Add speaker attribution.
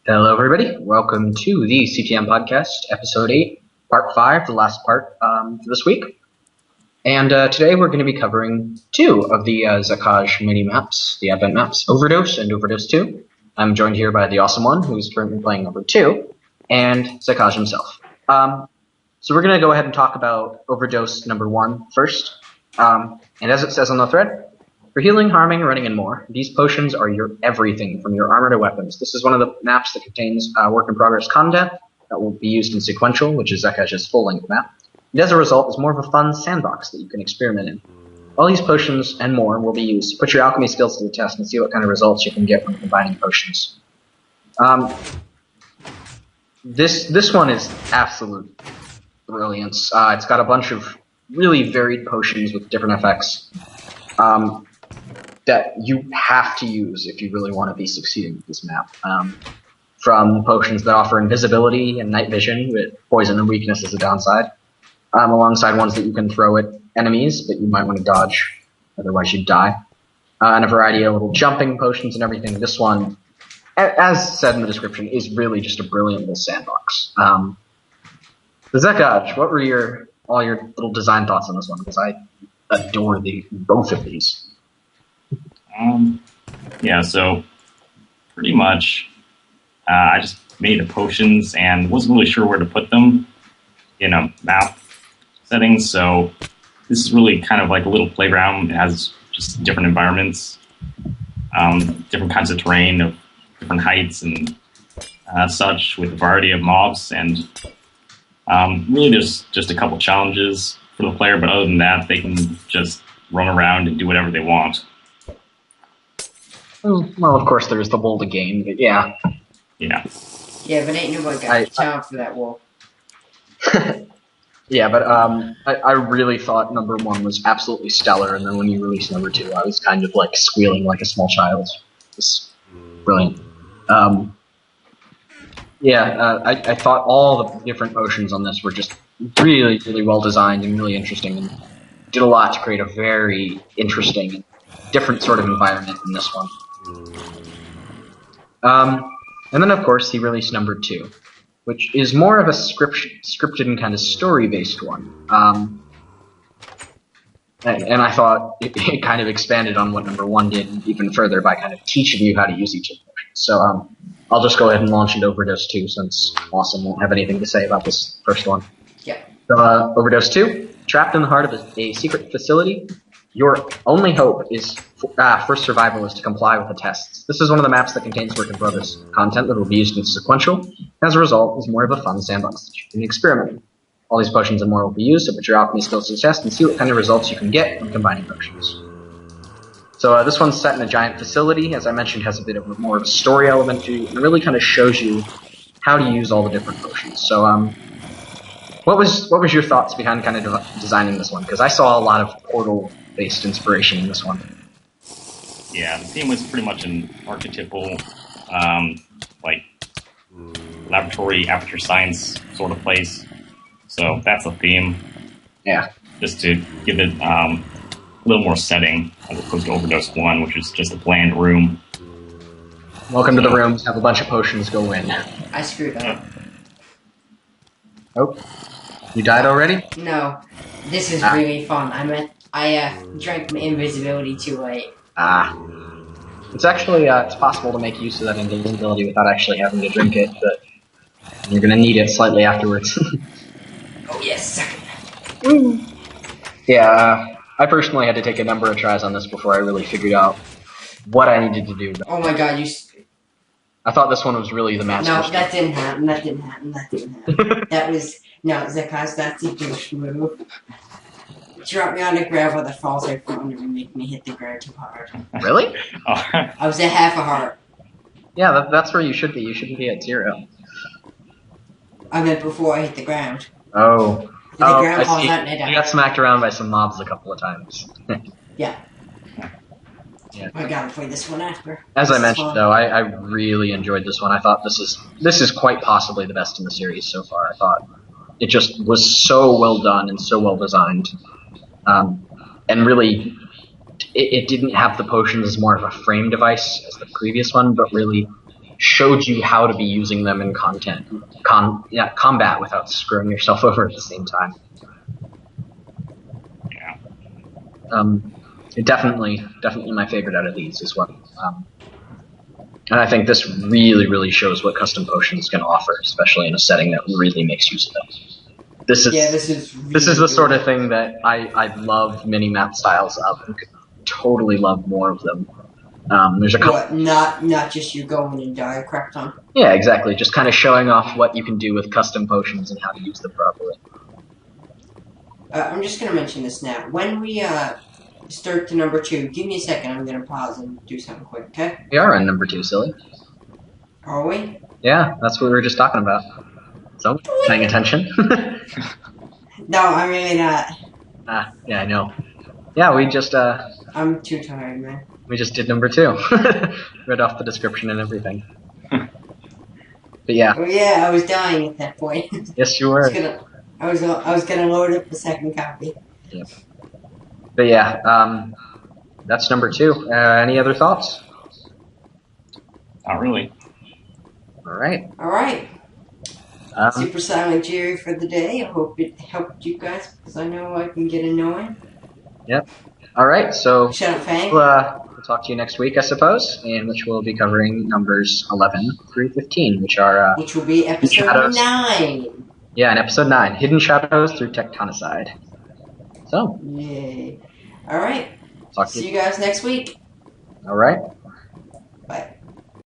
Speaker 1: Hello, everybody. Welcome to the CTM podcast, episode 8, part 5, the last part for this week. And today we're going to be covering two of the xekaj mini-maps, the Advent maps, Overdose and Overdose 2. I'm joined here by the awesome one, who's currently playing number 2, and xekaj himself. So we're going to go ahead and talk about Overdose number 1 first. And as it says on the thread, for healing, harming, running, and more, these potions are your everything, from your armor to weapons. This is one of the maps that contains work-in-progress content that will be used in sequential, which is xekaj's full-length map. And as a result, it's more of a fun sandbox that you can experiment in. All these potions and more will be used to put your alchemy skills to the test and see what kind of results you can get when combining potions. This one is absolute brilliance. It's got a bunch of really varied potions with different effects. That you have to use if you really want to be succeeding with this map. From potions that offer invisibility and night vision with poison and weakness as a downside, alongside ones that you can throw at enemies but you might want to dodge, otherwise you'd die. And a variety of little jumping potions and everything. This one, as said in the description, is really just a brilliant little sandbox. The xekaj, what were all your little design thoughts on this one? Because I adore both of these.
Speaker 2: Yeah, so pretty much I just made the potions and wasn't really sure where to put them in a map setting, so this is really kind of like a little playground. It has just different environments, different kinds of terrain of different heights and such, with a variety of mobs, and really there's just a couple challenges for the player, but other than that they can just run around and do whatever they want.
Speaker 1: Well, of course, there's the wall to gain, but yeah.
Speaker 2: Yeah.
Speaker 3: Yeah, but ain't nobody got time for that wall.
Speaker 1: Yeah, but I really thought number 1 was absolutely stellar, and then when you released number 2, I was kind of like squealing like a small child. It's brilliant. I thought all the different potions on this were just really, really well designed and really interesting, and did a lot to create a very interesting and different sort of environment in this one. And then, of course, he released number 2, which is more of a scripted and kind of story-based one. And I thought it kind of expanded on what number 1 did even further by kind of teaching you how to use each of the potions. So I'll just go ahead and launch into Overdose 2, since Awesome won't have anything to say about this first one.
Speaker 3: Yeah.
Speaker 1: So, Overdose 2, trapped in the heart of a secret facility, your only hope is for survival is to comply with the tests. This is one of the maps that contains work-in-progress content that will be used in sequential. As a result, it's more of a fun sandbox that you can experiment in. All these potions and more will be used to put your alchemy skills to the test and see what kind of results you can get when combining potions. So this one's set in a giant facility. As I mentioned, has a bit of more of a story element to it, and really kind of shows you how to use all the different potions. So what was your thoughts behind kind of designing this one? Because I saw a lot of Portal-based inspiration in this one.
Speaker 2: Yeah, the theme was pretty much an archetypal, laboratory, aperture science sort of place. So that's the theme.
Speaker 1: Yeah.
Speaker 2: Just to give it a little more setting, as opposed to Overdose 1, which is just a bland room.
Speaker 1: Welcome to the rooms. Have a bunch of potions. Go in.
Speaker 3: I screwed up.
Speaker 1: Oh, you died already?
Speaker 3: No, this is really fun. I drank my invisibility too late.
Speaker 1: It's actually, it's possible to make use of that invisibility without actually having to drink it, but you're gonna need it slightly afterwards.
Speaker 3: Oh yes.
Speaker 1: Yeah, I personally had to take a number of tries on this before I really figured out what I needed to do.
Speaker 3: Oh my god,
Speaker 1: I thought this one was really the master.
Speaker 3: No, that didn't happen. That didn't happen. That was... No, xekaj, that's the douche move. Drop me on the gravel that falls right from under and make me hit the ground too hard.
Speaker 1: Really?
Speaker 3: I was at half a heart.
Speaker 1: Yeah, that's where you should be. You shouldn't be at 0.
Speaker 3: I meant before I hit the ground.
Speaker 1: Oh.
Speaker 3: The ground
Speaker 1: I
Speaker 3: falls
Speaker 1: see.
Speaker 3: out and I died.
Speaker 1: You got smacked around by some mobs a couple of times.
Speaker 3: Yeah.
Speaker 1: Yeah.
Speaker 3: I gotta play this one after.
Speaker 1: As I mentioned, though, I really enjoyed this one. I thought this is quite possibly the best in the series so far. I thought it just was so well done and so well designed. And really, it didn't have the potions as more of a frame device as the previous one, but really showed you how to be using them in combat without screwing yourself over at the same time.
Speaker 2: Yeah.
Speaker 1: Definitely my favorite out of these as well. And I think this really, really shows what custom potions can offer, especially in a setting that really makes use of them. This is the sort of thing that I love mini-map styles of and could totally love more of them. There's a couple.
Speaker 3: Not just you go in and die a crap ton.
Speaker 1: Yeah, exactly. Just kind of showing off what you can do with custom potions and how to use them properly.
Speaker 3: I'm just gonna mention this now. When we start to number 2, give me a second. I'm gonna pause and do something quick. Okay?
Speaker 1: We are on number 2, silly.
Speaker 3: Are we?
Speaker 1: Yeah, that's what we were just talking about. So, paying attention.
Speaker 3: No, I mean
Speaker 1: yeah, I know. Yeah, we just
Speaker 3: I'm too tired, man.
Speaker 1: we just did number 2. Read off the description and everything. But yeah.
Speaker 3: Oh yeah, I was dying at that point.
Speaker 1: Yes, you were.
Speaker 3: I was gonna load up the second copy.
Speaker 1: Yep. But yeah, that's number 2. Any other thoughts?
Speaker 2: Not really.
Speaker 1: All right.
Speaker 3: Alright. Super Silent Jerry for the day. I hope it helped you guys, because I know I can get annoying.
Speaker 1: Yep. All right, so
Speaker 3: Shut up, Fang.
Speaker 1: we'll talk to you next week, I suppose, in which we'll be covering numbers 11 through 15, which are
Speaker 3: which will be episode 9.
Speaker 1: Yeah, in episode 9, Hidden Shadows through Tectonicide. So,
Speaker 3: yay! All right.
Speaker 1: talk to
Speaker 3: See you guys next week.
Speaker 1: All right.
Speaker 3: Bye.